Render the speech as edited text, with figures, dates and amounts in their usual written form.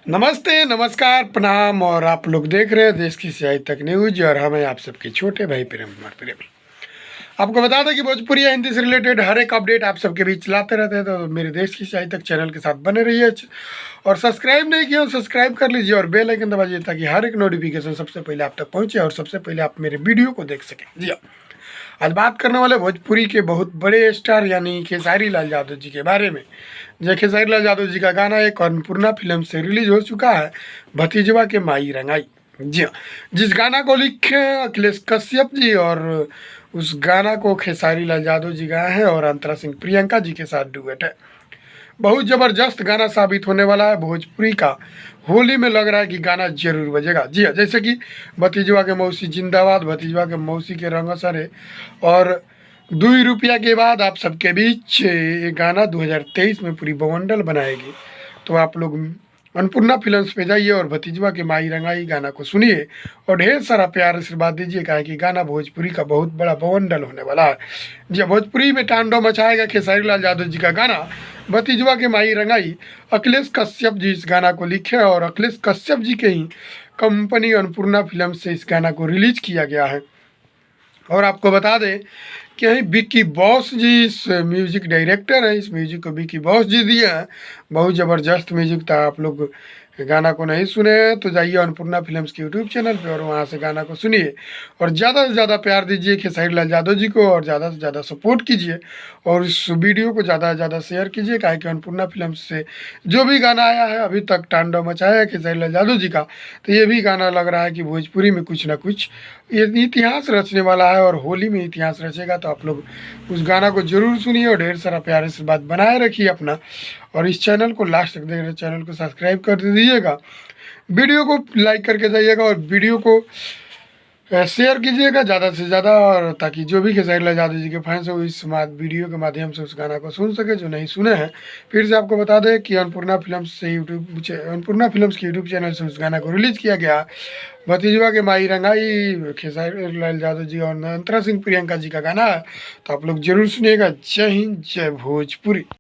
नमस्ते, नमस्कार, प्रणाम। और आप लोग देख रहे हैं देश की सियाई तक न्यूज और हमें आप सबके छोटे भाई प्रेम कुमार प्रेमी। आपको बता दें कि भोजपुरी या हिंदी से रिलेटेड हर एक अपडेट आप सबके बीच लाते रहते हैं, तो मेरे देश की सियाई तक चैनल के साथ बने रहिए और सब्सक्राइब नहीं किया सब्सक्राइब कर लीजिए और बेल आइकन दबाइए ताकि हर एक नोटिफिकेशन सबसे पहले आप तक पहुँचे और सबसे पहले आप मेरे वीडियो को देख सकें। जी हाँ, आज बात करने वाले भोजपुरी के बहुत बड़े स्टार यानी खेसारी लाल यादव जी के बारे में। जो खेसारी लाल यादव जी का गाना एक अन्नपूर्णा फिल्म से रिलीज हो चुका है, भतीजवा के माई रंगाई। जी हाँ, जिस गाना को लिखे अखिलेश कश्यप जी और उस गाना को खेसारी लाल यादव जी गाए हैं और अंतरा सिंह प्रियंका जी के साथ डुएट है। बहुत ज़बरदस्त गाना साबित होने वाला है भोजपुरी का। होली में लग रहा है कि गाना जरूर बजेगा। जी हाँ, जैसे कि भतीजवा के मौसी जिंदाबाद, भतीजवा के मौसी के रंग असरे और 2 रुपया के बाद आप सबके बीच ये गाना 2023 में पूरी बवंडल बनाएगी। तो आप लोग अन्नपूर्णा फिल्म्स पे जाइए और भतीजवा के माई रंगाई गाना को सुनिए और ढेर सारा प्यार आशीर्वाद दीजिए, काहे कि गाना भोजपुरी का बहुत बड़ा बवंडल होने वाला है। जी, भोजपुरी में तांडव मचाएगा खेसारी लाल यादव जी का गाना भतीजवा के माई रंगाई। अखिलेश कश्यप जी इस गाना को लिखे और अखिलेश कश्यप जी के ही कंपनी अन्नपूर्णा फिल्म से इस गाना को रिलीज किया गया है। और आपको बता दें कि विक्की बॉस जी इस म्यूजिक डायरेक्टर हैं। इस म्यूजिक को विक्की बॉस जी दिए हैं। बहुत ज़बरदस्त म्यूजिक था। आप लोग गाना को नहीं सुने हैं तो जाइए अन्नपूर्णा फिल्म्स के यूट्यूब चैनल पे और वहाँ से गाना को सुनिए और ज़्यादा से ज़्यादा प्यार दीजिए खेसारी लाल यादव जी को और ज़्यादा से ज़्यादा सपोर्ट कीजिए और इस वीडियो को ज़्यादा से ज़्यादा शेयर कीजिए, काहे कि अन्नपूर्णा फिल्म से जो भी गाना आया है अभी तक तांडव मचाया है खेसारी लाल यादव जी का, तो ये भी गाना लग रहा है कि भोजपुरी में कुछ ना कुछ ये इतिहास रचने वाला है और होली में इतिहास रचेगा। तो आप लोग उस गाना को जरूर सुनिए और ढेर सारा प्यार से बात बनाए रखिए अपना और इस चैनल को लास्ट तक देख रहे चैनल को सब्सक्राइब कर दीजिएगा, वीडियो को लाइक करके जाइएगा और वीडियो को शेयर कीजिएगा ज़्यादा से ज़्यादा, और ताकि जो भी खेसारी लाल यादव जी के फैंस हो इस वीडियो के माध्यम से उस गाना को सुन सके जो नहीं सुने हैं। फिर से आपको बता दें कि अन्नपूर्णा फिल्म्स के यूट्यूब चैनल से उस गाना को रिलीज़ किया गया। भतीजवा के माई रंगाई खेसारी लाल यादव जी और अंतरा सिंह प्रियंका जी का गाना है। तो आप लोग जरूर सुनिएगा। जय हिंद, जय भोजपुरी।